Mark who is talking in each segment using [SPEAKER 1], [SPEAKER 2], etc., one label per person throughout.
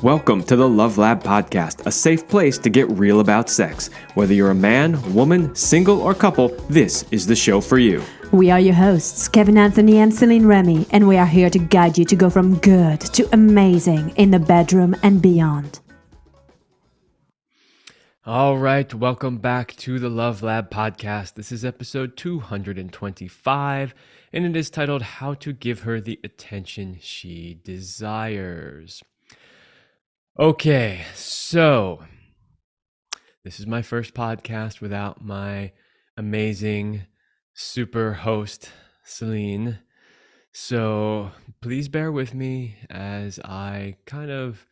[SPEAKER 1] Welcome to the Love Lab Podcast, a safe place to get real about sex. Whether you're a man, woman, single, or couple, this is the show for you.
[SPEAKER 2] We are your hosts, Kevin Anthony and Celine Remy, and we are here to guide you to go from good to amazing in the bedroom and beyond.
[SPEAKER 1] All right, welcome back to the Love Lab Podcast. This is episode 225, and it is titled How to Give Her the Attention She Desires. Okay, so this is my first podcast without my amazing super host, Celine. So please bear with me as I kind of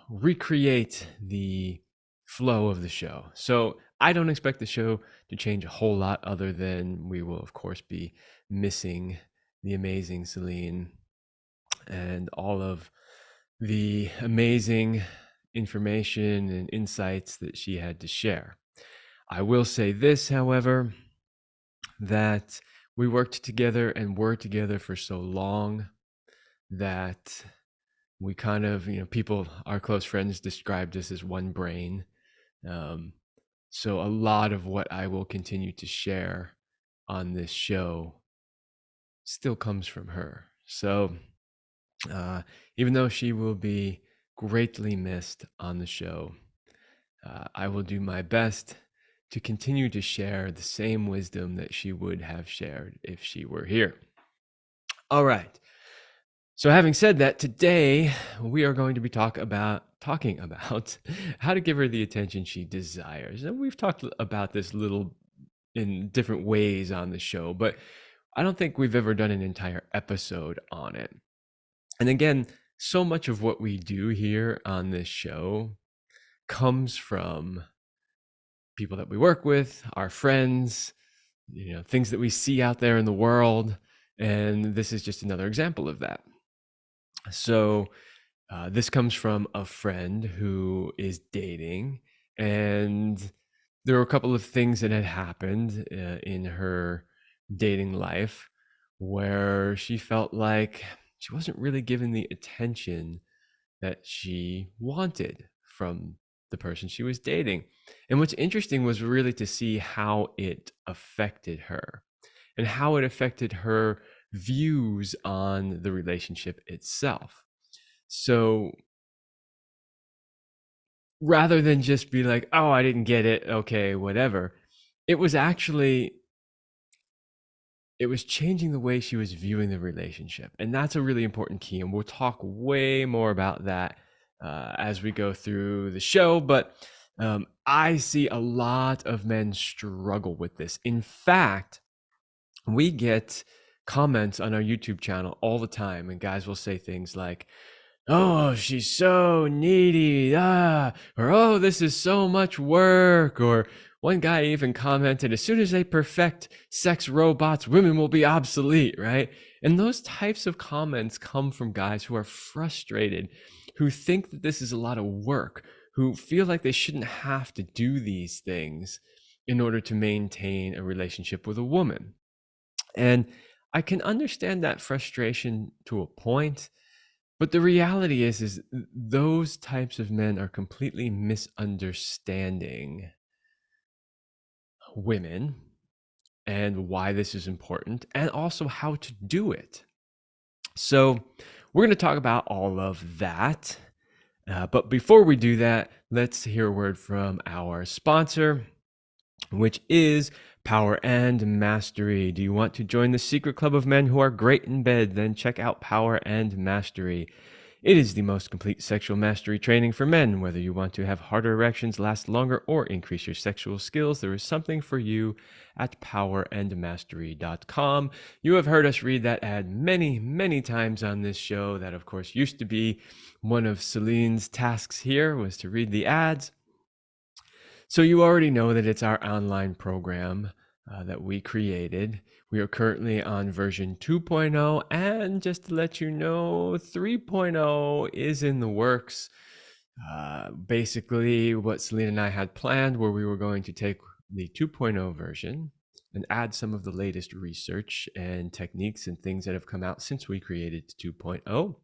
[SPEAKER 1] recreate the flow of the show. So I don't expect the show to change a whole lot other than we will, of course, be missing the amazing Celine and all of the amazing information and insights that she had to share. I will say this, however, that we worked together and were together for so long that we kind of, people, our close friends described us as one brain. So a lot of what I will continue to share on this show still comes from her. So even though she will be greatly missed on the show, I will do my best to continue to share the same wisdom that she would have shared if she were here. All right. So having said that, today we are going to be talking about how to give her the attention she desires. And we've talked about this little in different ways on the show, but I don't think we've ever done an entire episode on it. And again, so much of what we do here on this show comes from people that we work with, our friends, things that we see out there in the world. And this is just another example of that. So this comes from a friend who is dating, and there were a couple of things that had happened in her dating life where she felt like she wasn't really given the attention that she wanted from the person she was dating. And what's interesting was really to see how it affected her and how it affected her views on the relationship itself. So rather than just be like, oh, I didn't get it, okay, whatever, it was changing the way she was viewing the relationship. And that's a really important key. And we'll talk way more about that as we go through the show. But I see a lot of men struggle with this. In fact, we get comments on our YouTube channel all the time, and guys will say things like, oh, she's so needy, or oh, this is so much work, or one guy even commented, as soon as they perfect sex robots, women will be obsolete, right? And those types of comments come from guys who are frustrated, who think that this is a lot of work, who feel like they shouldn't have to do these things in order to maintain a relationship with a woman. And I can understand that frustration to a point, but the reality is those types of men are completely misunderstanding women and why this is important, and also how to do it. So we're going to talk about all of that. But before we do that, let's hear a word from our sponsor, which is Power and Mastery. Do you want to join the secret club of men who are great in bed? Then check out Power and Mastery. It is the most complete sexual mastery training for men. Whether you want to have harder erections, last longer, or increase your sexual skills, there is something for you at powerandmastery.com. You have heard us read that ad many, many times on this show. That, of course, used to be one of Celine's tasks here, was to read the ads. So you already know that it's our online program that we created. We are currently on version 2.0, and just to let you know, 3.0 is in the works. Basically, what Celine and I had planned, where we were going to take the 2.0 version and add some of the latest research and techniques and things that have come out since we created 2.0.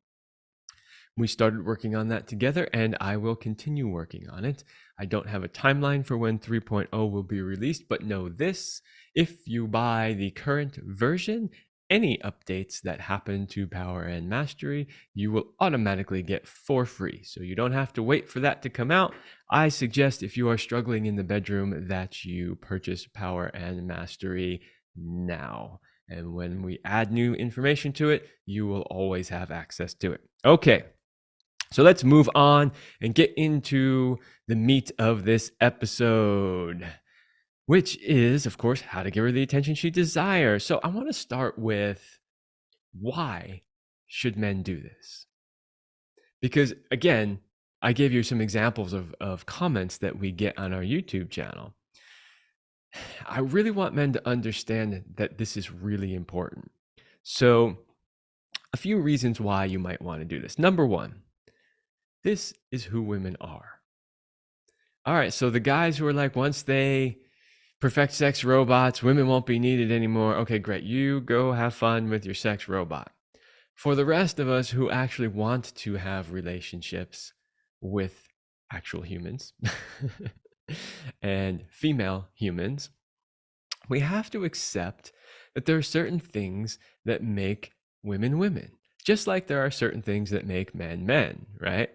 [SPEAKER 1] We started working on that together, and I will continue working on it. I don't have a timeline for when 3.0 will be released, but know this: if you buy the current version, any updates that happen to Power and Mastery, you will automatically get for free. So you don't have to wait for that to come out. I suggest, if you are struggling in the bedroom, that you purchase Power and Mastery now. And when we add new information to it, you will always have access to it. Okay. So let's move on and get into the meat of this episode, which is, of course, how to give her the attention she desires. So I want to start with, why should men do this? Because, again, I gave you some examples of comments that we get on our YouTube channel. I really want men to understand that this is really important. So a few reasons why you might want to do this. Number one, this is who women are. All right, so the guys who are like, once they perfect sex robots, women won't be needed anymore. Okay, great. You go have fun with your sex robot. For the rest of us who actually want to have relationships with actual humans and female humans, we have to accept that there are certain things that make women women, just like there are certain things that make men men, right?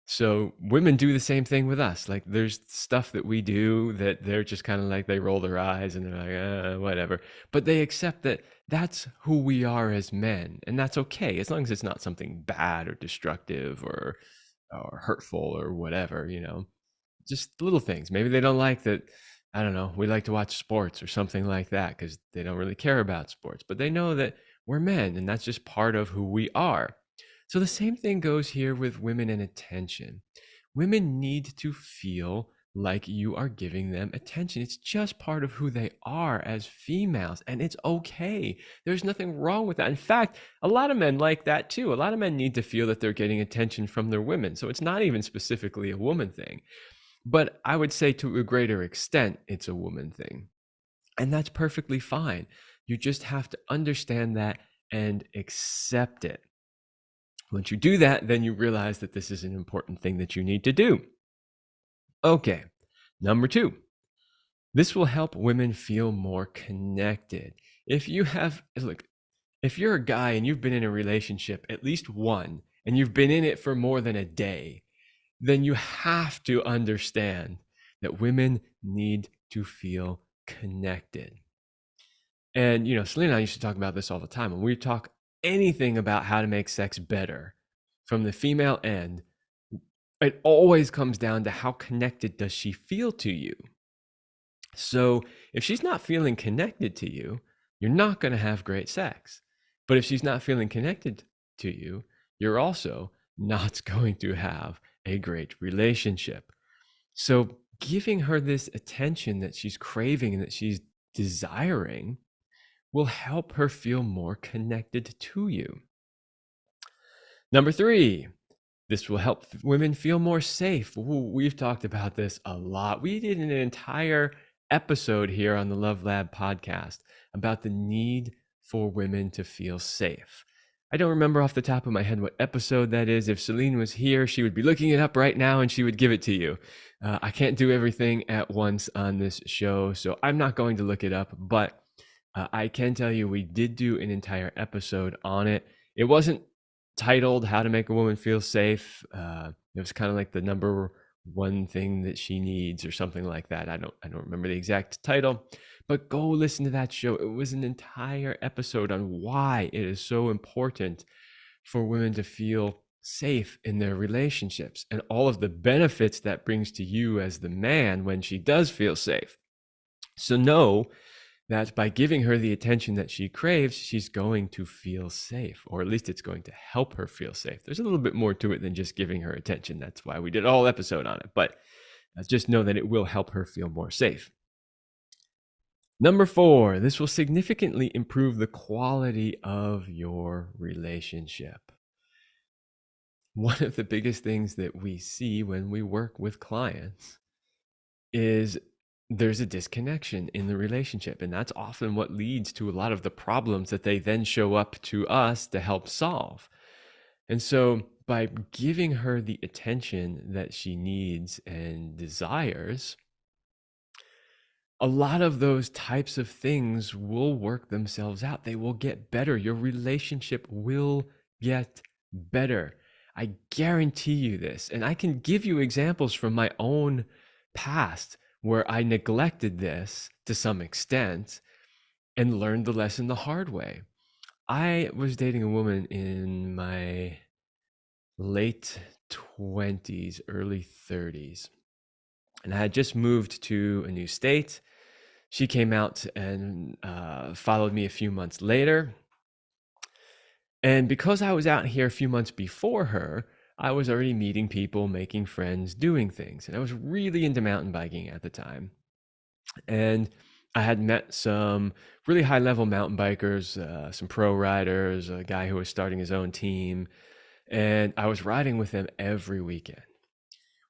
[SPEAKER 1] So women do the same thing with us. Like, there's stuff that we do that they're just kind of like, they roll their eyes and they're like, whatever. But they accept that that's who we are as men. And that's okay, as long as it's not something bad or destructive or hurtful or whatever, just little things. Maybe they don't like that, I don't know, we like to watch sports or something like that because they don't really care about sports. But they know that we're men, and that's just part of who we are. So the same thing goes here with women and attention. Women need to feel like you are giving them attention. It's just part of who they are as females, and it's okay. There's nothing wrong with that. In fact, a lot of men like that too. A lot of men need to feel that they're getting attention from their women. So it's not even specifically a woman thing. But I would say to a greater extent, it's a woman thing. And that's perfectly fine. You just have to understand that and accept it. Once you do that, then you realize that this is an important thing that you need to do. Okay, number two, this will help women feel more connected. If you're a guy and you've been in a relationship, at least one, and you've been in it for more than a day, then you have to understand that women need to feel connected. And, Selena and I used to talk about this all the time. When we talk anything about how to make sex better from the female end, it always comes down to how connected does she feel to you. So if she's not feeling connected to you, you're not going to have great sex. But if she's not feeling connected to you, you're also not going to have a great relationship. So giving her this attention that she's craving and that she's desiring will help her feel more connected to you. Number three, this will help women feel more safe. Ooh, we've talked about this a lot. We did an entire episode here on the Love Lab podcast about the need for women to feel safe. I don't remember off the top of my head what episode that is. If Celine was here, she would be looking it up right now and she would give it to you. I can't do everything at once on this show, so I'm not going to look it up, but I can tell you we did do an entire episode on it. It wasn't titled How to Make a Woman Feel Safe. It was kind of like the number one thing that she needs or something like that. I don't remember the exact title, but go listen to that show. It was an entire episode on why it is so important for women to feel safe in their relationships and all of the benefits that brings to you as the man when she does feel safe. So know that by giving her the attention that she craves, she's going to feel safe, or at least it's going to help her feel safe. There's a little bit more to it than just giving her attention. That's why we did a whole episode on it, but just know that it will help her feel more safe. Number four, this will significantly improve the quality of your relationship. One of the biggest things that we see when we work with clients is there's a disconnection in the relationship. And that's often what leads to a lot of the problems that they then show up to us to help solve. And so by giving her the attention that she needs and desires, a lot of those types of things will work themselves out. They will get better. Your relationship will get better. I guarantee you this. And I can give you examples from my own past where I neglected this to some extent and learned the lesson the hard way. I was dating a woman in my late 20s, early 30s, and I had just moved to a new state. She came out and followed me a few months later. And because I was out here a few months before her, I was already meeting people, making friends, doing things. And I was really into mountain biking at the time. And I had met some really high level mountain bikers, some pro riders, a guy who was starting his own team. And I was riding with them every weekend.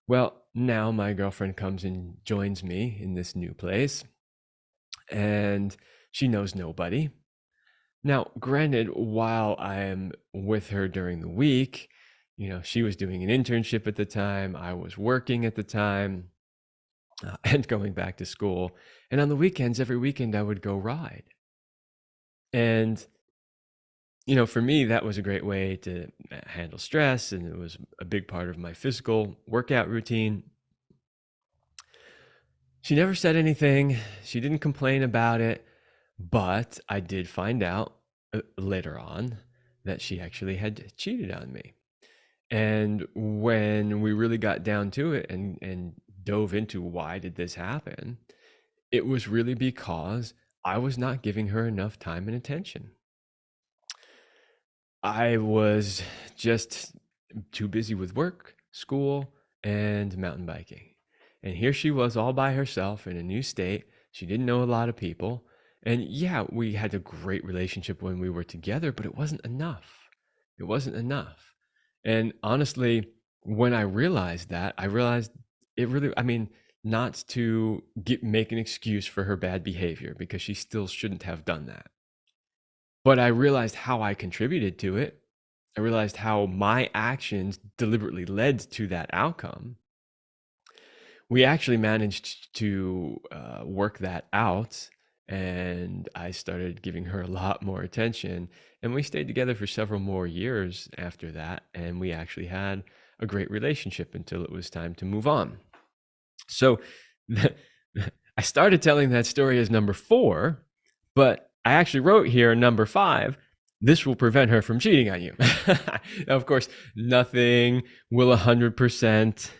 [SPEAKER 1] Well, now my girlfriend comes and joins me in this new place, and she knows nobody. Now, granted, while I'm with her during the week, she was doing an internship at the time, I was working at the time, and going back to school. And on the weekends, every weekend, I would go ride. And, for me, that was a great way to handle stress, and it was a big part of my physical workout routine. She never said anything. She didn't complain about it. But I did find out later on that she actually had cheated on me. And when we really got down to it and dove into why did this happen, it was really because I was not giving her enough time and attention. I was just too busy with work, school, and mountain biking. And here she was all by herself in a new state. She didn't know a lot of people. And yeah, we had a great relationship when we were together, but it wasn't enough. It wasn't enough. And honestly, when I realized that, I realized it really, not to make an excuse for her bad behavior, because she still shouldn't have done that. But I realized how I contributed to it. I realized how my actions deliberately led to that outcome. We actually managed to work that out, and I started giving her a lot more attention. And we stayed together for several more years after that, and we actually had a great relationship until it was time to move on. So I started telling that story as number 4, but I actually wrote here number 5. This will prevent her from cheating on you. Now, of course, nothing will 100%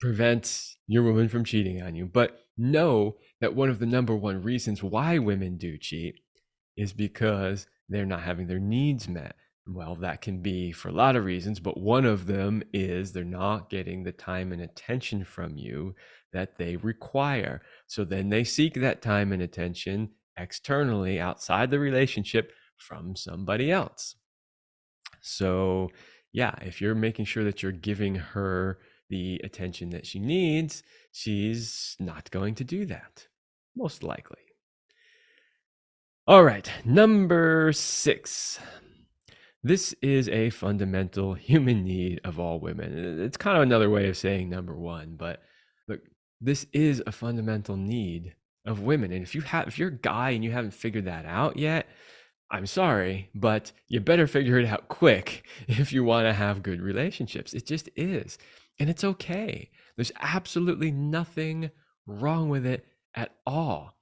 [SPEAKER 1] prevent your woman from cheating on you. But know that one of the number 1 reasons why women do cheat is because they're not having their needs met. Well, that can be for a lot of reasons, but one of them is they're not getting the time and attention from you that they require. So then they seek that time and attention externally outside the relationship from somebody else. So yeah, if you're making sure that you're giving her the attention that she needs, she's not going to do that, most likely. All right, number 6. This is a fundamental human need of all women. It's kind of another way of saying number 1, but look, this is a fundamental need of women. And if you're a guy and you haven't figured that out yet, I'm sorry, but you better figure it out quick if you want to have good relationships. It just is. And it's okay. There's absolutely nothing wrong with it at all.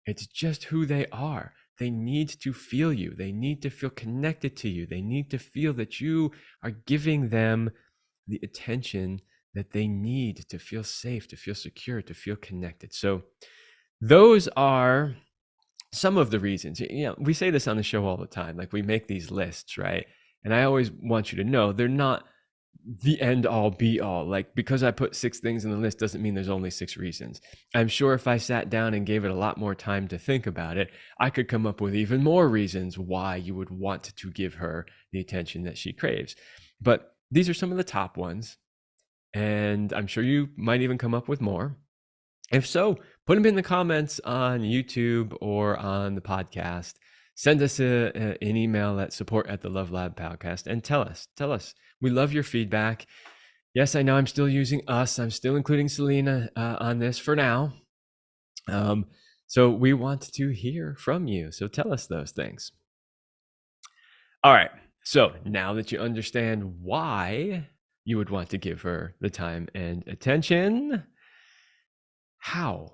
[SPEAKER 1] It's just who they are. They need to feel you. They need to feel connected to you. They need to feel that you are giving them the attention that they need to feel safe, to feel secure, to feel connected. So those are some of the reasons. We say this on the show all the time. Like, we make these lists, right? And I always want you to know they're not the end all be all. Like, because I put 6 things in the list doesn't mean there's only 6 reasons. I'm sure if I sat down and gave it a lot more time to think about it, I could come up with even more reasons why you would want to give her the attention that she craves. But these are some of the top ones, and I'm sure you might even come up with more. If so, put them in the comments on YouTube or on the podcast. send us an email at support@the Love Lab podcast and tell us. We love your feedback. Yes, I know I'm still using us. I'm still including Selena on this for now. So we want to hear from you. So tell us those things. All right. So now that you understand why you would want to give her the time and attention, how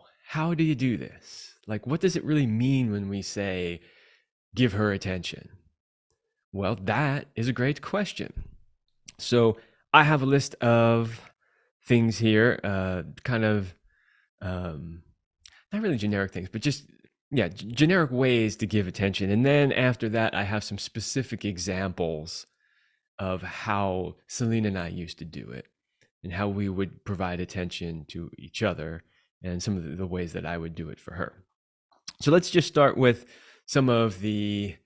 [SPEAKER 1] do you do this? Like, what does it really mean when we say give her attention? Well, that is a great question. So I have a list of things here, kind of not really generic things, but just generic ways to give attention. And then after that, I have some specific examples of how Selena and I used to do it and how we would provide attention to each other and some of the ways that I would do it for her. So let's just start with some of the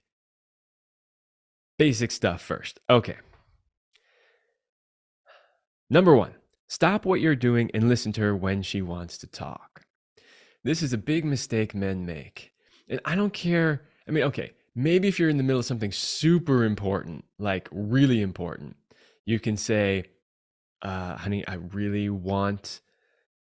[SPEAKER 1] basic stuff first. Okay. Number one, stop what you're doing and listen to her when she wants to talk. This is a big mistake men make. And I don't care. I mean, okay, maybe if you're in the middle of something super important, like really important, you can say, honey, I really want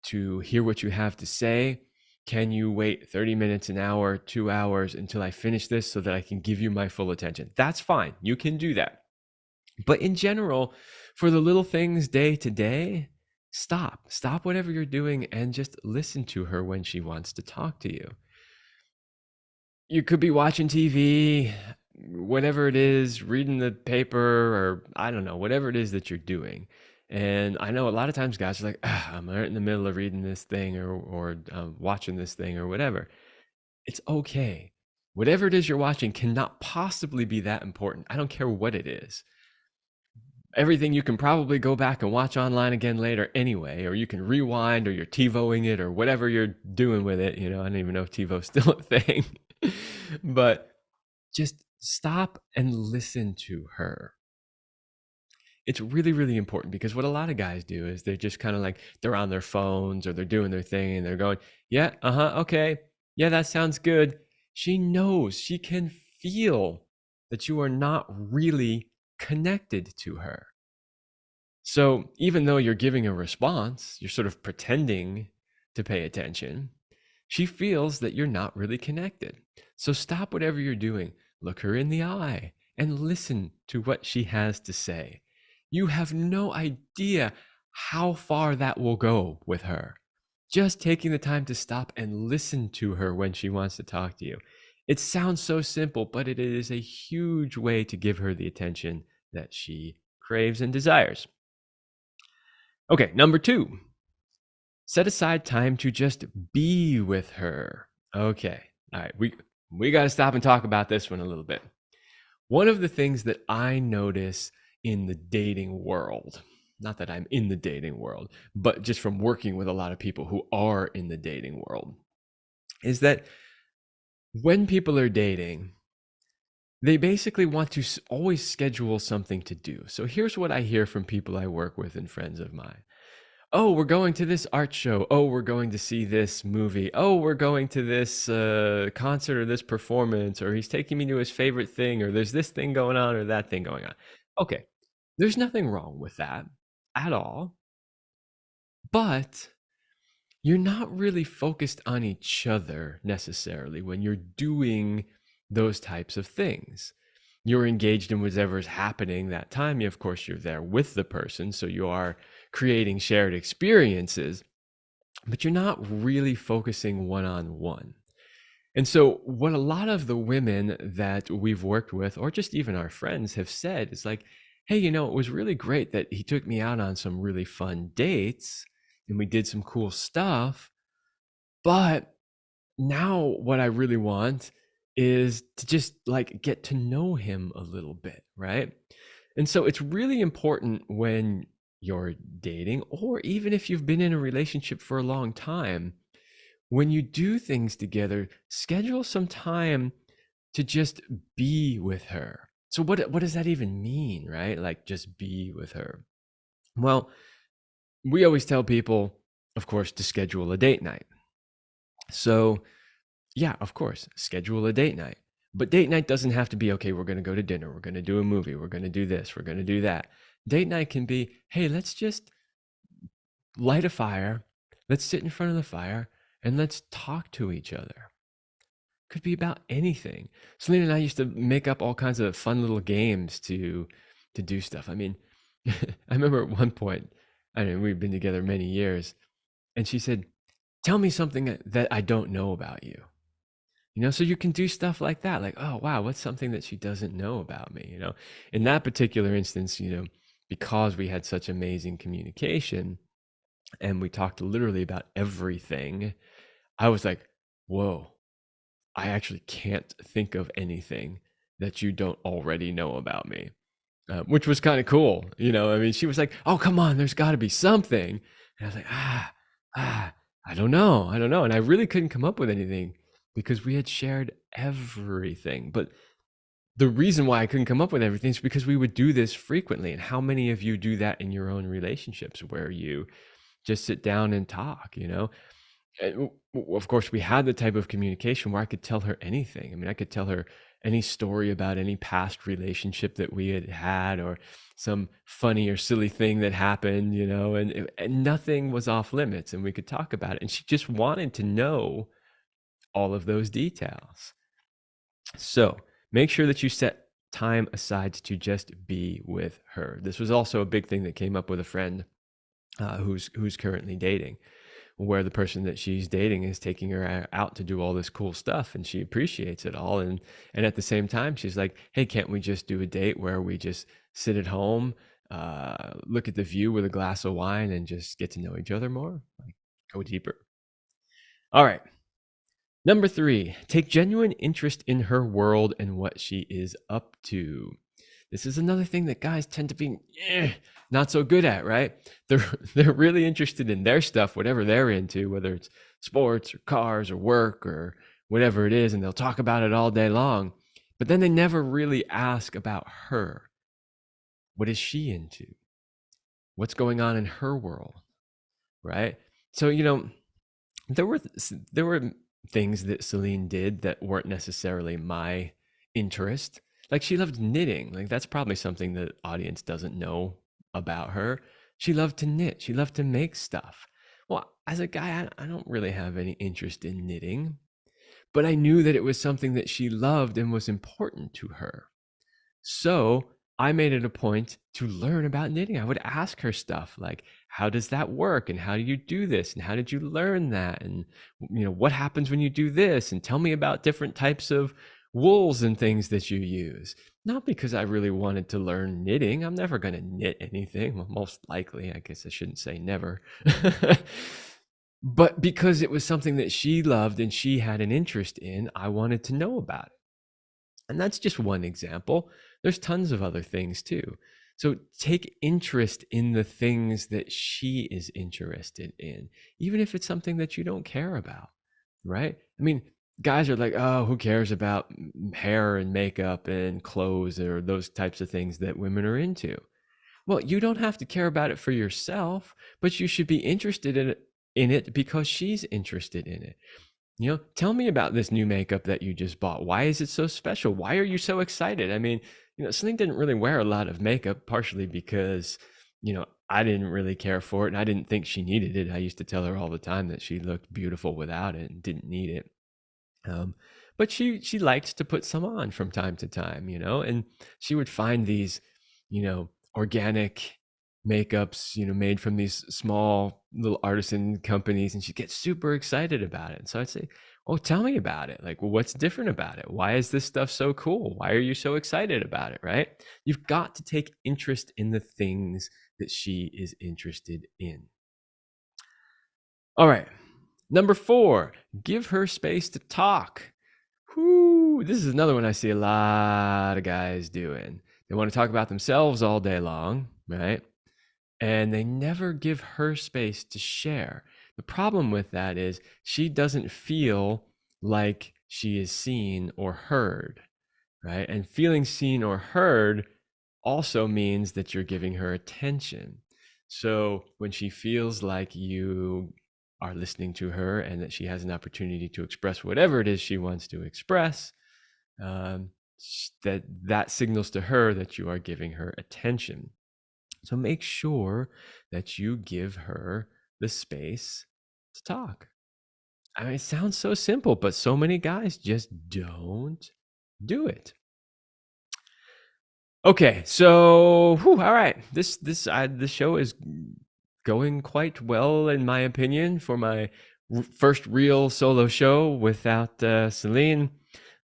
[SPEAKER 1] to hear what you have to say. Can you wait 30 minutes, an hour, 2 hours until I finish this so that I can give you my full attention? That's fine. You can do that. But in general, for the little things day to day, stop whatever you're doing and just listen to her when she wants to talk to you. You could be watching TV, whatever it is, reading the paper, or I don't know, whatever it is that you're doing. And I know a lot of times guys are like, I'm right in the middle of reading this thing or watching this thing or whatever. It's okay. Whatever it is you're watching cannot possibly be that important. I don't care what it is. Everything you can probably go back and watch online again later anyway, or you can rewind, or you're TiVoing it, or whatever you're doing with it. You know, I don't even know if TiVo's still a thing. But just stop and listen to her. It's really, really important because what a lot of guys do is they're just kind of like, they're on their phones or they're doing their thing and they're going, yeah, okay. Yeah, that sounds good. She knows, she can feel that you are not really connected to her. So even though you're giving a response, you're sort of pretending to pay attention, she feels that you're not really connected. So stop whatever you're doing, look her in the eye, and listen to what she has to say. You have no idea how far that will go with her. Just taking the time to stop and listen to her when she wants to talk to you. It sounds so simple, but it is a huge way to give her the attention that she craves and desires. Okay, number 2, set aside time to just be with her. Okay, all right, we got to stop and talk about this one a little bit. One of the things that I notice in the dating world, not that I'm in the dating world, but just from working with a lot of people who are in the dating world, is that when people are dating, they basically want to always schedule something to do. So here's what I hear from people I work with and friends of mine. Oh, we're going to this art show. Oh, we're going to see this movie. Oh, we're going to this concert or this performance, or he's taking me to his favorite thing, or there's this thing going on or that thing going on. Okay, there's nothing wrong with that at all. But you're not really focused on each other necessarily when you're doing those types of things. You're engaged in whatever's happening that time. Of course, you're there with the person, so you are creating shared experiences, but you're not really focusing one-on-one. And so what a lot of the women that we've worked with, or just even our friends, have said is like, hey, you know, it was really great that he took me out on some really fun dates and we did some cool stuff, but now what I really want is to just like get to know him a little bit, right? And so it's really important when you're dating, or even if you've been in a relationship for a long time, when you do things together, schedule some time to just be with her. So what does that even mean, right? Like just be with her. Well, we always tell people, of course, to schedule a date night. So yeah, of course, schedule a date night. But date night doesn't have to be, okay, we're going to go to dinner, we're going to do a movie, we're going to do this, we're going to do that. Date night can be, hey, let's just light a fire, let's sit in front of the fire, and let's talk to each other. Could be about anything. Selena and I used to make up all kinds of fun little games to do stuff. I mean, I remember at one point, I mean, we've been together many years, and she said, "Tell me something that I don't know about you." You know, so you can do stuff like that. Like, oh wow, what's something that she doesn't know about me? You know, in that particular instance, you know, because we had such amazing communication and we talked literally about everything, I was like, whoa, I actually can't think of anything that you don't already know about me, which was kind of cool. You know, I mean, she was like, "Oh, come on, there's got to be something," and I was like, "Ah, I don't know, I don't know," and I really couldn't come up with anything because we had shared everything. But the reason why I couldn't come up with everything is because we would do this frequently. And how many of you do that in your own relationships where you just sit down and talk? You know, of course, we had the type of communication where I could tell her anything. I mean, I could tell her any story about any past relationship that we had had, or some funny or silly thing that happened, you know, and nothing was off limits, and we could talk about it. And she just wanted to know all of those details. So make sure that you set time aside to just be with her. This was also a big thing that came up with a friend who's currently dating, where the person that she's dating is taking her out to do all this cool stuff, and she appreciates it all. And at the same time, she's like, "Hey, can't we just do a date where we just sit at home, look at the view with a glass of wine, and just get to know each other more, like go deeper?" All right. Number 3, take genuine interest in her world and what she is up to. This is another thing that guys tend to be not so good at, right? They're really interested in their stuff, whatever they're into, whether it's sports or cars or work or whatever it is, and they'll talk about it all day long. But then they never really ask about her. What is she into? What's going on in her world, right? So, you know, there were things that Celine did that weren't necessarily my interest. Like, she loved knitting. Like, that's probably something that audience doesn't know about her. She loved to knit. She loved to make stuff. Well, as a guy, I don't really have any interest in knitting, but I knew that it was something that she loved and was important to her. So I made it a point to learn about knitting. I would ask her stuff like, how does that work? And how do you do this? And how did you learn that? And, you know, what happens when you do this? And tell me about different types of wools and things that you use. Not because I really wanted to learn knitting. I'm never going to knit anything. Well, most likely, I guess I shouldn't say never. But because it was something that she loved and she had an interest in, I wanted to know about it. And that's just one example. There's tons of other things too. So take interest in the things that she is interested in, even if it's something that you don't care about, right? I mean, guys are like, oh, who cares about hair and makeup and clothes or those types of things that women are into? Well, you don't have to care about it for yourself, but you should be interested in it because she's interested in it. You know, tell me about this new makeup that you just bought. Why is it so special? Why are you so excited? I mean, you know, Celine didn't really wear a lot of makeup, partially because, you know, I didn't really care for it and I didn't think she needed it. I used to tell her all the time that she looked beautiful without it and didn't need it. But she liked to put some on from time to time, you know, and she would find these, you know, organic makeups, you know, made from these small little artisan companies, and she'd get super excited about it. And so I'd say, "Oh, tell me about it. Like, well, what's different about it? Why is this stuff so cool? Why are you so excited about it?" Right? You've got to take interest in the things that she is interested in. All right. Number 4, give her space to talk. Whoo, this is another one I see a lot of guys doing. They want to talk about themselves all day long, right? And they never give her space to share. The problem with that is she doesn't feel like she is seen or heard, right? And feeling seen or heard also means that you're giving her attention. So when she feels like you are listening to her and that she has an opportunity to express whatever it is she wants to express, that signals to her that you are giving her attention. So make sure that you give her the space to talk. I mean, it sounds so simple, but so many guys just don't do it. Okay, so all right, this show is going quite well in my opinion for my first real solo show without Celine.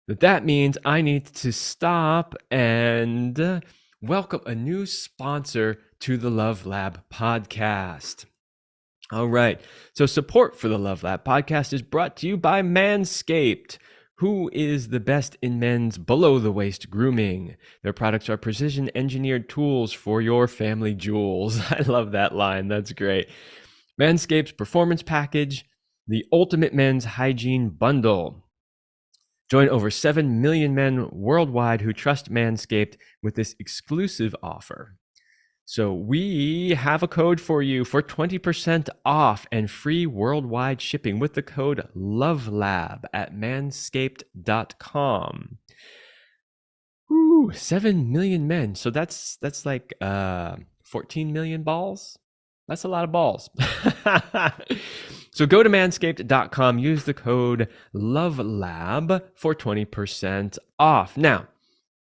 [SPEAKER 1] But that means I need to stop and welcome a new sponsor to the Love Lab podcast. All right, so support for the Love Lab podcast is brought to you by Manscaped, who is the best in men's below-the-waist grooming. Their products are precision-engineered tools for your family jewels. I love that line. That's great. Manscaped's Performance Package, the Ultimate Men's Hygiene Bundle. Join over 7 million men worldwide who trust Manscaped with this exclusive offer. So we have a code for you for 20% off and free worldwide shipping with the code LOVELAB at manscaped.com. Ooh, 7 million men. So that's like 14 million balls. That's a lot of balls. So go to manscaped.com, use the code LOVELAB for 20% off. Now,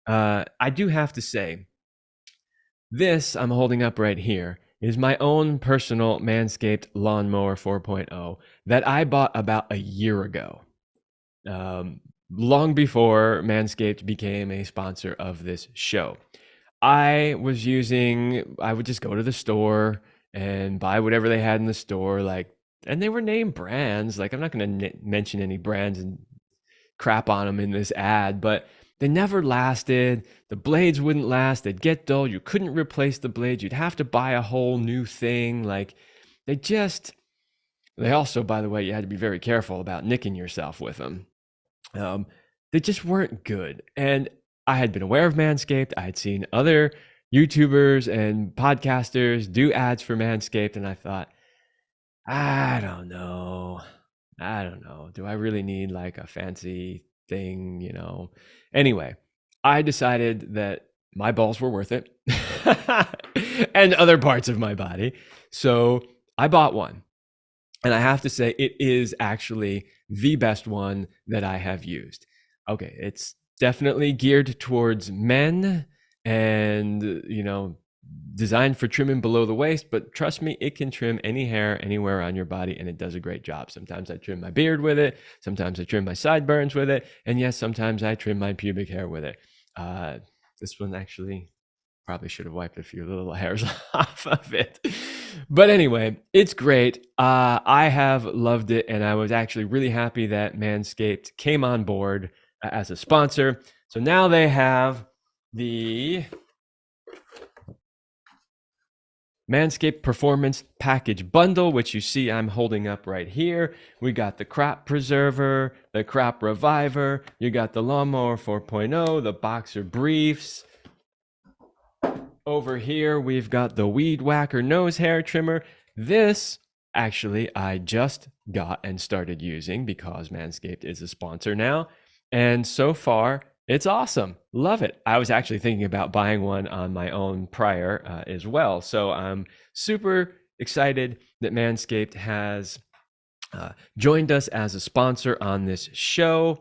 [SPEAKER 1] I do have to say, this I'm holding up right here is my own personal Manscaped Lawnmower 4.0 that I bought about a year ago, long before Manscaped became a sponsor of this show. I would just go to the store and buy whatever they had in the store, and they were name brands. Like, I'm not going to mention any brands and crap on them in this ad, but they never lasted. The blades wouldn't last. They'd get dull. You couldn't replace the blades. You'd have to buy a whole new thing. They also, by the way, you had to be very careful about nicking yourself with them. They just weren't good. And I had been aware of Manscaped. I had seen other YouTubers and podcasters do ads for Manscaped. And I thought, I don't know. Do I really need a fancy thing, Anyway, I decided that my balls were worth it and other parts of my body. So I bought one. And I have to say, it is actually the best one that I have used. Okay, it's definitely geared towards men and, designed for trimming below the waist, but trust me, it can trim any hair anywhere on your body, and it does a great job. Sometimes I trim my beard with it. Sometimes I trim my sideburns with it. And yes, sometimes I trim my pubic hair with it. This one actually probably should have wiped a few little hairs off of it. But anyway, it's great. I have loved it, and I was actually really happy that Manscaped came on board as a sponsor. So now they have the Manscaped Performance Package Bundle, which you see I'm holding up right here. We got the Crop Preserver, the Crop Reviver. You got the Lawnmower 4.0, the Boxer Briefs. Over here, we've got the Weed Whacker Nose Hair Trimmer. This, actually, I just got and started using because Manscaped is a sponsor now. And so far, it's awesome. Love it. I was actually thinking about buying one on my own prior as well. So I'm super excited that Manscaped has joined us as a sponsor on this show.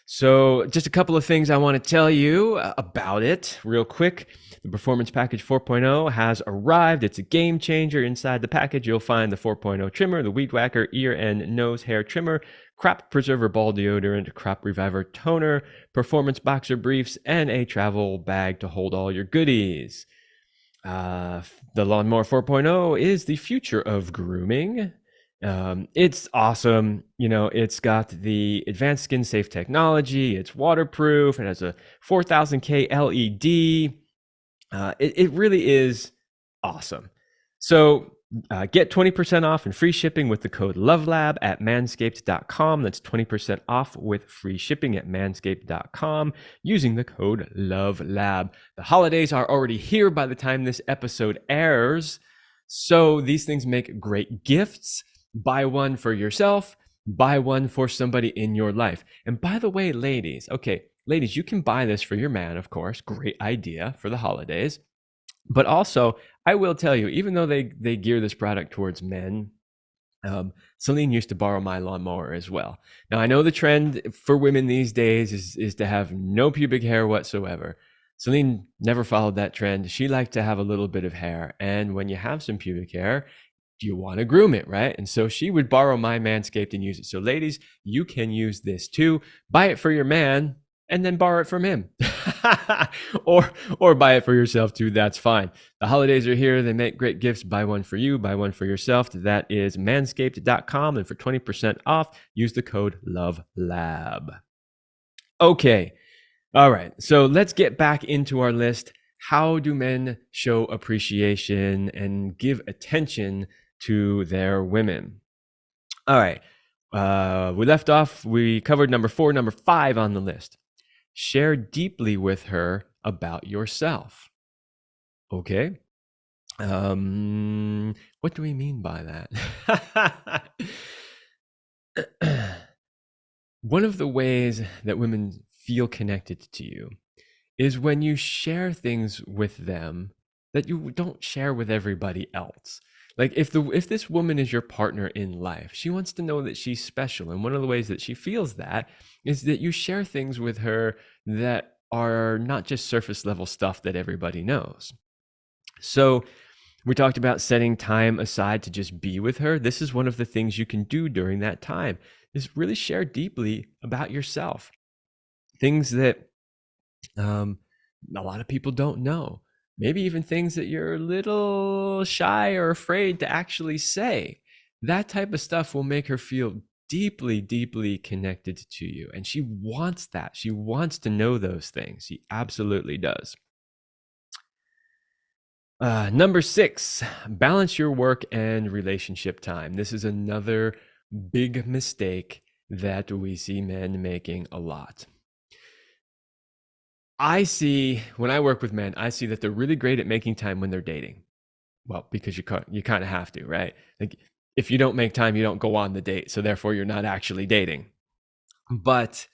[SPEAKER 1] So just a couple of things I want to tell you about it real quick. The Performance Package 4.0 has arrived. It's a game changer. Inside the package, you'll find the 4.0 trimmer, the Weed Whacker ear and nose hair trimmer, Crop Preserver ball deodorant, Crop Reviver toner, Performance Boxer Briefs, and a travel bag to hold all your goodies. The Lawnmower 4.0 is the future of grooming. It's awesome. It's got the advanced skin safe technology. It's waterproof. It has a 4000K LED. It really is awesome. So get 20% off and free shipping with the code LOVELAB at manscaped.com. That's 20% off with free shipping at manscaped.com using the code LOVELAB. The holidays are already here by the time this episode airs. So these things make great gifts. Buy one for yourself, Buy one for somebody in your life. And by the way, ladies, okay, ladies, you can buy this for your man, of course. Great idea for the holidays. But also, I will tell you, even though they gear this product towards men, Celine used to borrow my lawnmower as well. Now I know the trend for women these days is to have no pubic hair whatsoever. Celine never followed that trend. She liked to have a little bit of hair, and when you have some pubic hair, you want to groom it, right? And so she would borrow my Manscaped and use it. So ladies, you can use this too. Buy it for your man and then borrow it from him. or buy it for yourself too. That's fine. The holidays are here. They make great gifts. Buy one for you, buy one for yourself. That is manscaped.com. And for 20% off, use the code LOVELAB. Okay. All right. So let's get back into our list. How do men show appreciation and give attention to their women? All right. We left off, we covered number 4, number 5 on the list. Share deeply with her about yourself. Okay. What do we mean by that? One of the ways that women feel connected to you is when you share things with them that you don't share with everybody else. Like if this woman is your partner in life, she wants to know that she's special. And one of the ways that she feels that is that you share things with her that are not just surface level stuff that everybody knows. So we talked about setting time aside to just be with her. This is one of the things you can do during that time, is really share deeply about yourself. Things that a lot of people don't know. Maybe even things that you're a little shy or afraid to actually say. That type of stuff will make her feel deeply, deeply connected to you. And she wants that. She wants to know those things. She absolutely does. Number 6, balance your work and relationship time. This is another big mistake that we see men making a lot. When I work with men, I see that they're really great at making time when they're dating. Well, because you kind of have to, right? Like if you don't make time, you don't go on the date. So therefore you're not actually dating. But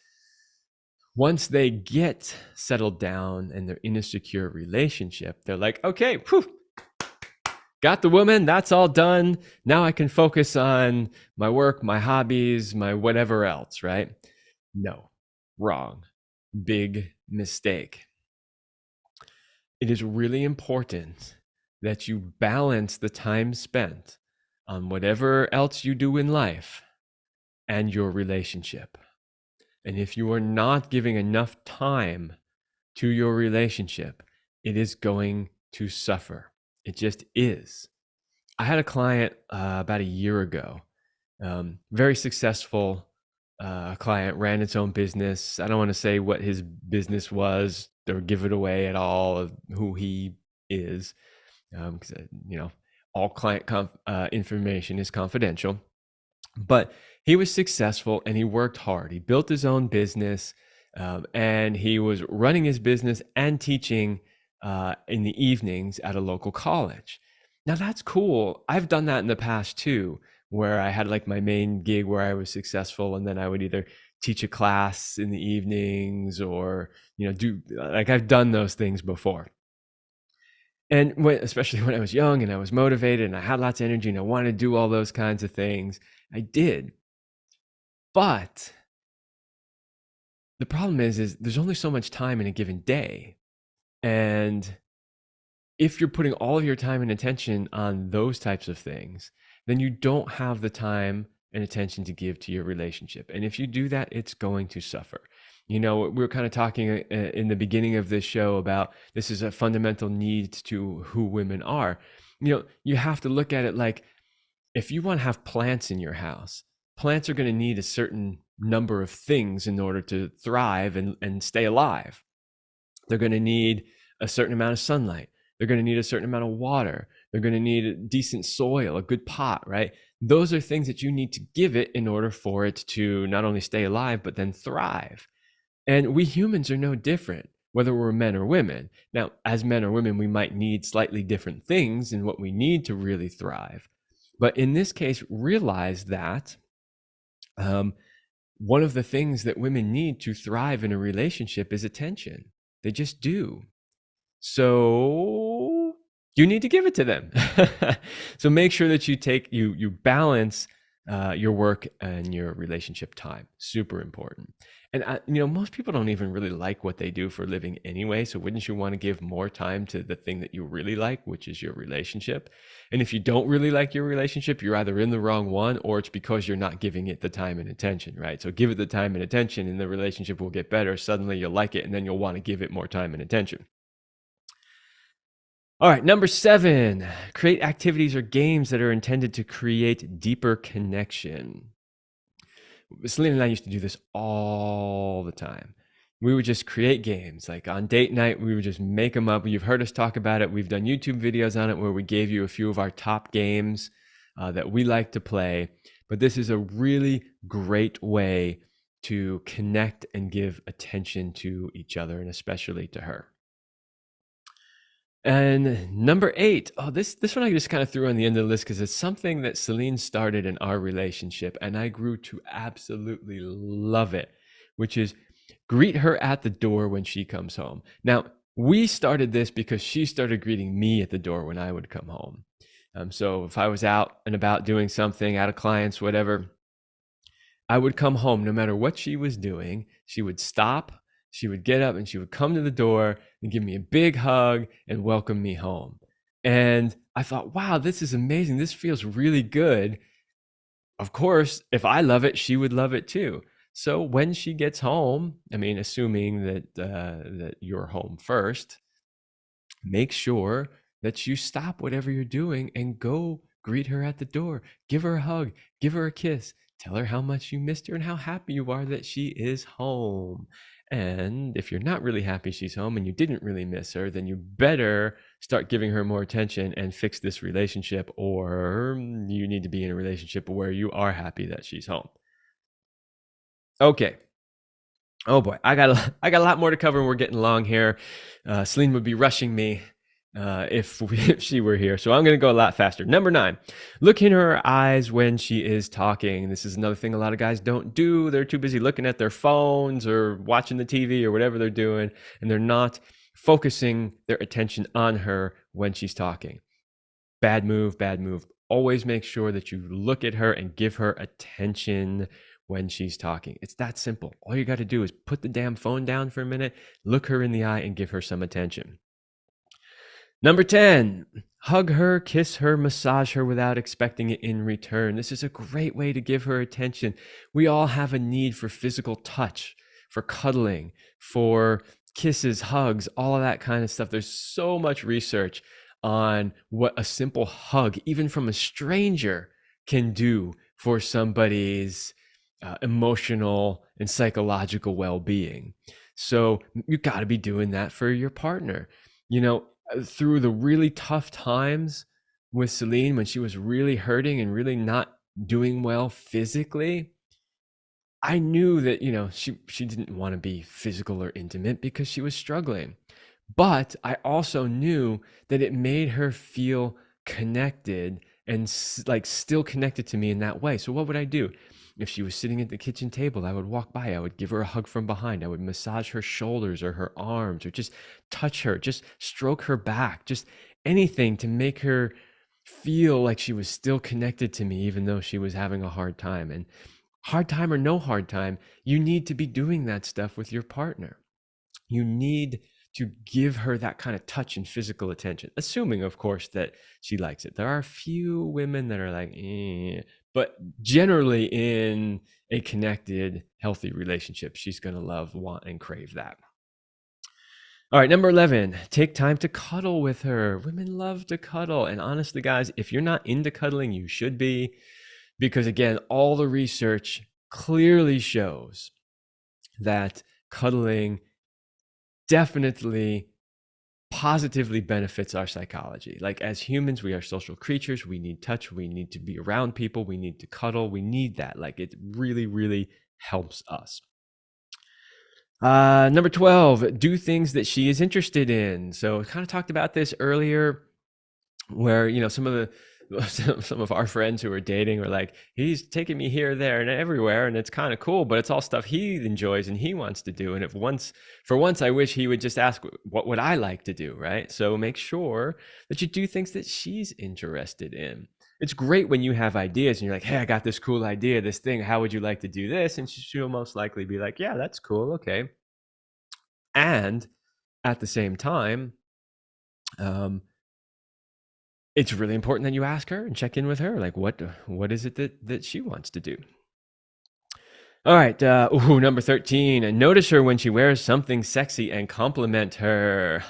[SPEAKER 1] once they get settled down and they're in a secure relationship, they're like, okay, whew, got the woman, that's all done. Now I can focus on my work, my hobbies, my whatever else, right? No, wrong. Big mistake. It is really important that you balance the time spent on whatever else you do in life and your relationship. And if you are not giving enough time to your relationship, it is going to suffer. It just is. I had a client about a year ago, very successful client, ran its own business. I don't want to say what his business was or give it away at all of who he is, because all client information is confidential. But he was successful and he worked hard. He built his own business, and he was running his business and teaching in the evenings at a local college. Now that's cool. I've done that in the past too, where I had like my main gig where I was successful, and then I would either teach a class in the evenings or do, like, I've done those things before. And especially when I was young and I was motivated and I had lots of energy and I wanted to do all those kinds of things, I did. But the problem is there's only so much time in a given day. And if you're putting all of your time and attention on those types of things, then you don't have the time and attention to give to your relationship. And if you do that, it's going to suffer. We were kind of talking in the beginning of this show about this is a fundamental need to who women are. You have to look at it like, if you want to have plants in your house, plants are going to need a certain number of things in order to thrive and stay alive. They're going to need a certain amount of sunlight. They're going to need a certain amount of water. They're going to need a decent soil, a good pot, right? Those are things that you need to give it in order for it to not only stay alive, but then thrive. And we humans are no different, whether we're men or women. Now, as men or women, we might need slightly different things in what we need to really thrive. But in this case, realize that One of the things that women need to thrive in a relationship is attention. They just do. So you need to give it to them. So make sure that you balance your work and your relationship time. Super important. And most people don't even really like what they do for a living anyway. So wouldn't you want to give more time to the thing that you really like, which is your relationship? And if you don't really like your relationship, you're either in the wrong one or it's because you're not giving it the time and attention, right? So give it the time and attention and the relationship will get better. Suddenly you'll like it and then you'll want to give it more time and attention. All right, number 7, create activities or games that are intended to create deeper connection. Selena and I used to do this all the time. We would just create games. Like on date night, we would just make them up. You've heard us talk about it. We've done YouTube videos on it where we gave you a few of our top games that we like to play. But this is a really great way to connect and give attention to each other, and especially to her. And number 8, this one I just kind of threw on the end of the list because it's something that Celine started in our relationship, and I grew to absolutely love it, which is greet her at the door when she comes home. Now, we started this because she started greeting me at the door when I would come home. So if I was out and about doing something, out of clients, whatever, I would come home no matter what she was doing. She would stop. She would get up and she would come to the door and give me a big hug and welcome me home. And I thought, wow, this is amazing. This feels really good. Of course, if I love it, she would love it too. So when she gets home, assuming that you're home first, make sure that you stop whatever you're doing and go greet her at the door. Give her a hug, give her a kiss, tell her how much you missed her and how happy you are that she is home. And if you're not really happy she's home and you didn't really miss her, then you better start giving her more attention and fix this relationship, or you need to be in a relationship where you are happy that she's home. Okay. Oh boy, I got a lot more to cover and we're getting long here. Celine would be rushing me if she were here. So I'm going to go a lot faster. Number 9, look in her eyes when she is talking. This is another thing a lot of guys don't do. They're too busy looking at their phones or watching the TV or whatever they're doing, and they're not focusing their attention on her when she's talking. Bad move, bad move. Always make sure that you look at her and give her attention when she's talking. It's that simple. All you got to do is put the damn phone down for a minute, look her in the eye, and give her some attention. Number 10, hug her, kiss her, massage her without expecting it in return. This is a great way to give her attention. We all have a need for physical touch, for cuddling, for kisses, hugs, all of that kind of stuff. There's so much research on what a simple hug, even from a stranger, can do for somebody's emotional and psychological well-being. So you got to be doing that for your partner. Through the really tough times with Celine, when she was really hurting and really not doing well physically, I knew that, she didn't want to be physical or intimate because she was struggling. But I also knew that it made her feel connected and still connected to me in that way. So what would I do? If she was sitting at the kitchen table, I would walk by, I would give her a hug from behind, I would massage her shoulders or her arms, or just touch her, just stroke her back, just anything to make her feel like she was still connected to me, even though she was having a hard time. And hard time or no hard time, you need to be doing that stuff with your partner. You need to give her that kind of touch and physical attention, assuming, of course, that she likes it. There are a few women that are like, but generally in a connected, healthy relationship, she's going to love, want, and crave that. All right, number 11, take time to cuddle with her. Women love to cuddle. And honestly, guys, if you're not into cuddling, you should be. Because again, all the research clearly shows that cuddling definitely positively benefits our psychology. Like, as humans, we are social creatures. We need touch. We need to be around people. We need to cuddle. We need that. Like, it really, really helps us. Number 12, do things that she is interested in. So I kind of talked about this earlier, where, some of some of our friends who are dating are like, he's taking me here, there, and everywhere, and it's kind of cool, but it's all stuff he enjoys and he wants to do. And if for once, I wish he would just ask, what would I like to do, right? So make sure that you do things that she's interested in. It's great when you have ideas and you're like, hey, I got this cool idea, this thing. How would you like to do this? And she'll most likely be like, yeah, that's cool. Okay. And at the same time, it's really important that you ask her and check in with her. Like, what is it that she wants to do? All right. Number 13. And notice her when she wears something sexy and compliment her.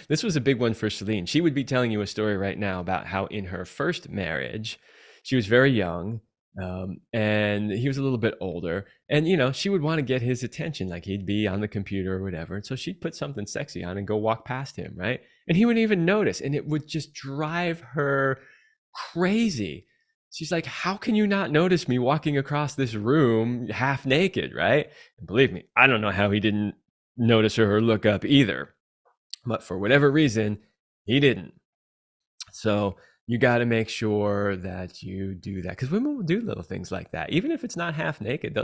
[SPEAKER 1] This was a big one for Celine. She would be telling you a story right now about how in her first marriage, she was very young, and he was a little bit older. And, she would want to get his attention, like he'd be on the computer or whatever. And so she'd put something sexy on and go walk past him, right? And he wouldn't even notice. And it would just drive her crazy. She's like, how can you not notice me walking across this room half naked, right? And believe me, I don't know how he didn't notice her or look up either. But for whatever reason, he didn't. So you got to make sure that you do that, because women will do little things like that. Even if it's not half naked,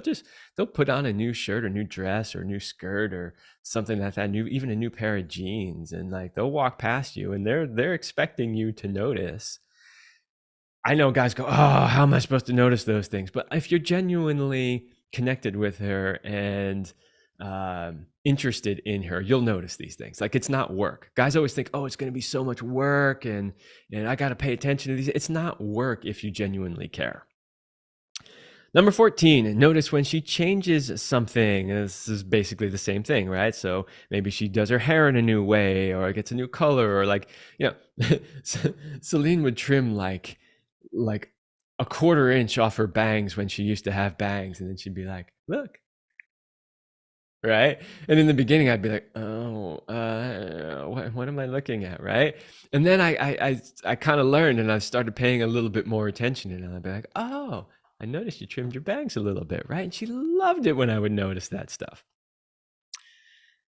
[SPEAKER 1] they'll put on a new shirt or new dress or new skirt or something like that, even a new pair of jeans, and like they'll walk past you and they're expecting you to notice. I know guys go, oh, how am I supposed to notice those things? But if you're genuinely connected with her and interested in her, you'll notice these things. Like, it's not work. Guys always think, oh, it's going to be so much work and I got to pay attention to these. It's not work if you genuinely care. Number 14, notice when she changes something. This is basically the same thing, right? So maybe she does her hair in a new way or gets a new color, or like, Celine would trim like a quarter inch off her bangs when she used to have bangs. And then she'd be like, look, right? And in the beginning, I'd be like, oh, what am I looking at, right? And then I kind of learned, and I started paying a little bit more attention, and I'd be like, oh, I noticed you trimmed your bangs a little bit, right? And she loved it when I would notice that stuff.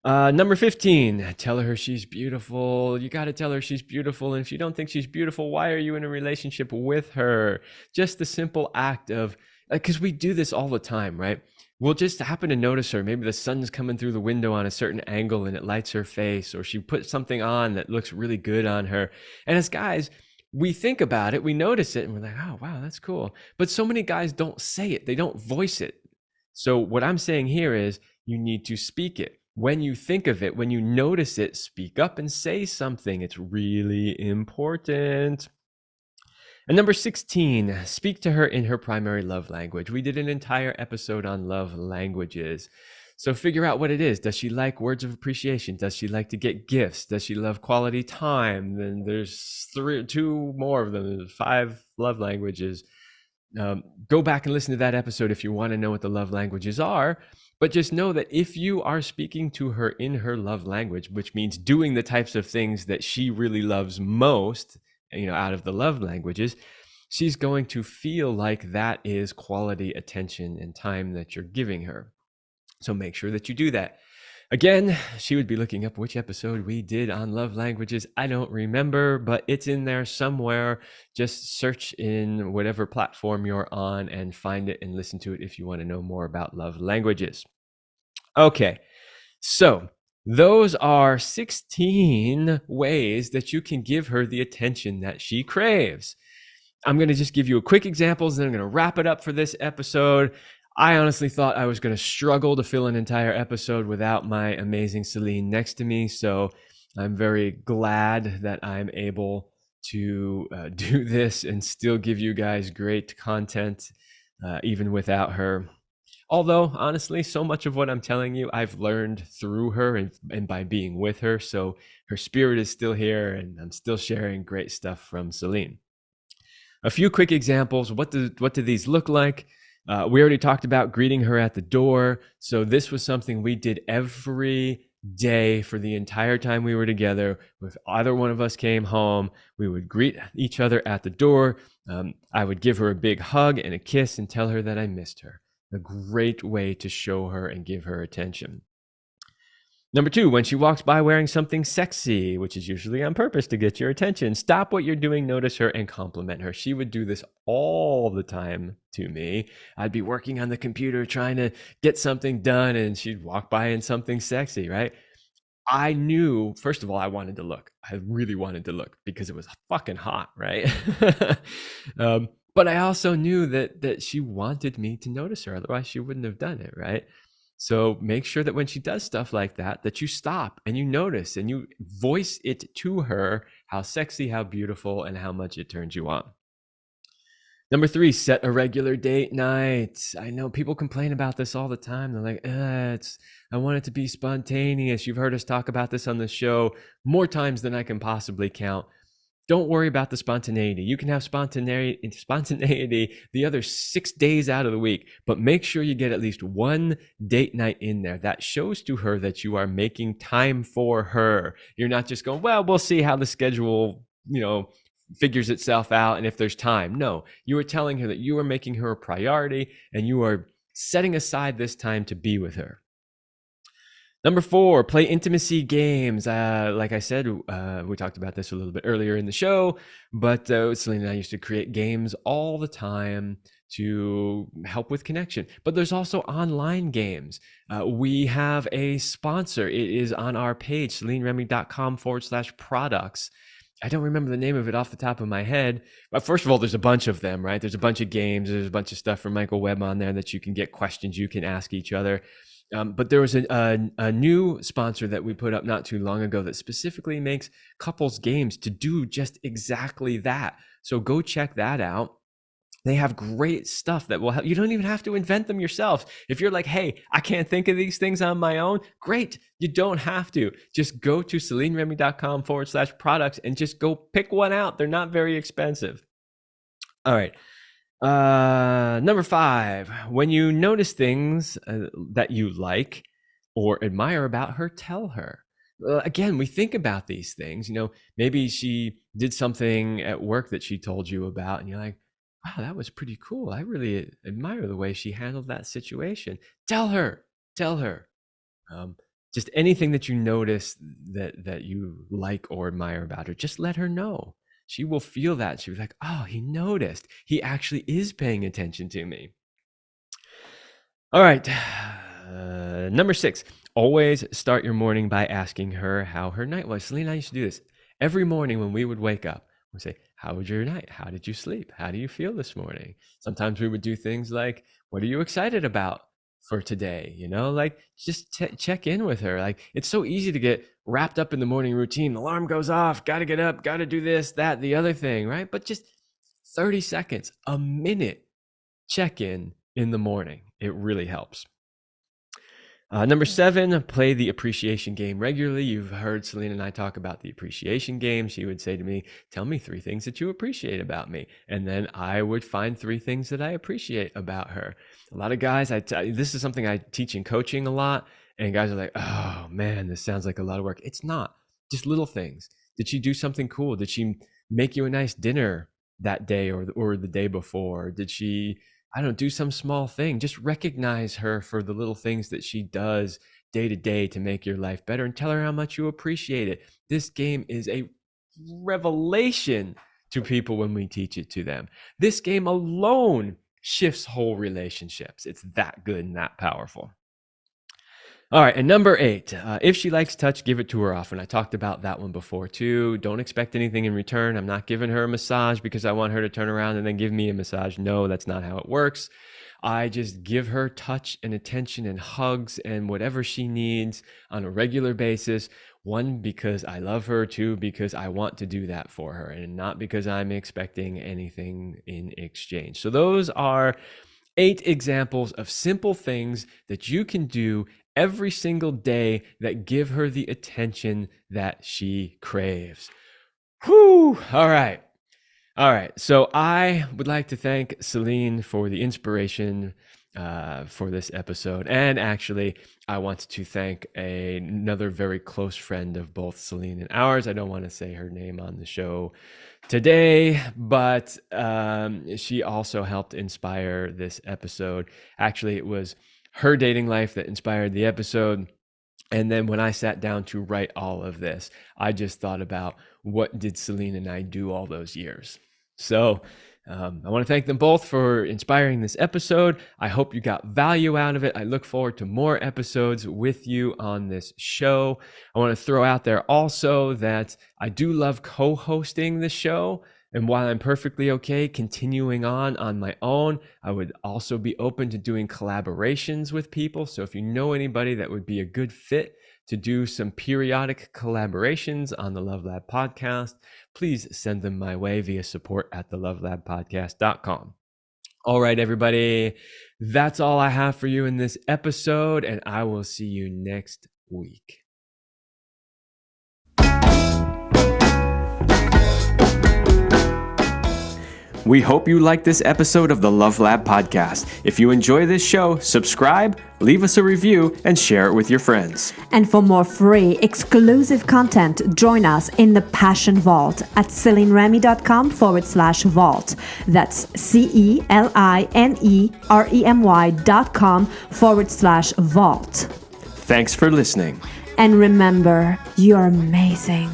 [SPEAKER 1] Number 15, tell her she's beautiful. You got to tell her she's beautiful. And if you don't think she's beautiful, why are you in a relationship with her? Just the simple act of, because we do this all the time, right? We'll just happen to notice her. Maybe the sun's coming through the window on a certain angle and it lights her face, or she put something on that looks really good on her. And as guys, we think about it, we notice it, and we're like, oh, wow, that's cool. But so many guys don't say it. They don't voice it. So what I'm saying here is you need to speak it. When you think of it, when you notice it, speak up and say something. It's really important. And number 16, speak to her in her primary love language. We did an entire episode on love languages. So figure out what it is. Does she like words of appreciation? Does she like to get gifts? Does she love quality time? Then there's two more of them. There's 5 love languages. Go back and listen to that episode if you want to know what the love languages are. But just know that if you are speaking to her in her love language, which means doing the types of things that she really loves most, out of the love languages, she's going to feel like that is quality attention and time that you're giving her. So make sure that you do that. Again, she would be looking up which episode we did on love languages. I don't remember, but it's in there somewhere. Just search in whatever platform you're on and find it and listen to it if you want to know more about love languages. Okay, so those are 16 ways that you can give her the attention that she craves. I'm going to just give you a quick examples, and then I'm going to wrap it up for this episode. I honestly thought I was going to struggle to fill an entire episode without my amazing Celine next to me. So I'm very glad that I'm able to do this and still give you guys great content, even without her. Although, honestly, so much of what I'm telling you, I've learned through her and by being with her. So her spirit is still here, and I'm still sharing great stuff from Celine. A few quick examples. What do these look like? We already talked about greeting her at the door. So this was something we did every day for the entire time we were together. If either one of us came home, we would greet each other at the door. I would give her a big hug and a kiss and tell her that I missed her. A great way to show her and give her attention. Number 2, when she walks by wearing something sexy, which is usually on purpose to get your attention, stop what you're doing, notice her, and compliment her. She would do this all the time to me. I'd be working on the computer trying to get something done, and she'd walk by in something sexy, right? I knew, first of all, I wanted to look. I really wanted to look because it was fucking hot, right? But I also knew that she wanted me to notice her. Otherwise, she wouldn't have done it, right? So make sure that when she does stuff like that, that you stop and you notice and you voice it to her how sexy, how beautiful, and how much it turns you on. Number 3, set a regular date night. I know people complain about this all the time. They're like, I want it to be spontaneous. You've heard us talk about this on the show more times than I can possibly count. Don't worry about the spontaneity. You can have spontaneity the other 6 days out of the week, but make sure you get at least one date night in there. That shows to her that you are making time for her. You're not just going, well, we'll see how the schedule, figures itself out and if there's time. No, you are telling her that you are making her a priority and you are setting aside this time to be with her. Number 4, play intimacy games. Like I said, we talked about this a little bit earlier in the show, but Selena and I used to create games all the time to help with connection. But there's also online games. We have a sponsor. It is on our page, CelineRemy.com/products. I don't remember the name of it off the top of my head. But first of all, there's a bunch of them, right? There's a bunch of games. There's a bunch of stuff from Michael Webb on there that you can get questions you can ask each other. But there was a new sponsor that we put up not too long ago that specifically makes couples games to do just exactly that. So go check that out. They have great stuff that will help. You don't even have to invent them yourself. If you're like, hey, I can't think of these things on my own, great. You don't have to. Just go to CelineRemy.com/products and just go pick one out. They're not very expensive. All right. Number 5, when you notice things that you like or admire about her, tell her. Again, we think about these things. Maybe she did something at work that she told you about, and you're like, wow, that was pretty cool. I really admire the way she handled that situation. Tell her. Just anything that you notice that you like or admire about her, just let her know. She will feel that. She'll be like, oh, he noticed. He actually is paying attention to me. All right. Number 6, always start your morning by asking her how her night was. Selena and I used to do this every morning when we would wake up. We'd say, how was your night? How did you sleep? How do you feel this morning? Sometimes we would do things like, what are you excited about for today? Just check in with her. Like, it's so easy to get wrapped up in the morning routine. The alarm goes off, got to get up, got to do this, that, the other thing, right? But just 30 seconds, a minute, check in the morning. It really helps. Number 7, play the appreciation game regularly. You've heard Selena and I talk about the appreciation game. She would say to me, tell me 3 things that you appreciate about me. And then I would find 3 things that I appreciate about her. A lot of guys, this is something I teach in coaching a lot. And guys are like, oh man, this sounds like a lot of work. It's not. Just little things. Did she do something cool? Did she make you a nice dinner that day or the day before? Did she, do some small thing? Just recognize her for the little things that she does day to day to make your life better, and tell her how much you appreciate it. This game is a revelation to people when we teach it to them. This game alone shifts whole relationships. It's that good and that powerful. All right, and number 8, if she likes touch, give it to her often. I talked about that one before too. Don't expect anything in return. I'm not giving her a massage because I want her to turn around and then give me a massage. No, that's not how it works. I just give her touch and attention and hugs and whatever she needs on a regular basis. 1, because I love her. 2, because I want to do that for her, and not because I'm expecting anything in exchange. So those are 8 examples of simple things that you can do every single day that give her the attention that she craves. Whew! All right. So I would like to thank Celine for the inspiration for this episode. And actually, I want to thank another very close friend of both Celine and ours. I don't want to say her name on the show today, but she also helped inspire this episode. Actually, it was her dating life that inspired the episode. And then when I sat down to write all of this, I just thought about what did Celine and I do all those years. So I want to thank them both for inspiring this episode. I hope you got value out of it. I look forward to more episodes with you on this show. I want to throw out there also that I do love co-hosting the show. And while I'm perfectly okay continuing on my own, I would also be open to doing collaborations with people. So if you know anybody that would be a good fit to do some periodic collaborations on the Love Lab podcast, please send them my way via support@thelovelabpodcast.com. All right, everybody, that's all I have for you in this episode, and I will see you next week. We hope you liked this episode of the Love Lab podcast. If you enjoy this show, subscribe, leave us a review, and share it with your friends.
[SPEAKER 2] And for more free, exclusive content, join us in the Passion Vault at CelineRemy.com/vault. That's CelineRemy.com/vault.
[SPEAKER 1] Thanks for listening.
[SPEAKER 2] And remember, you're amazing.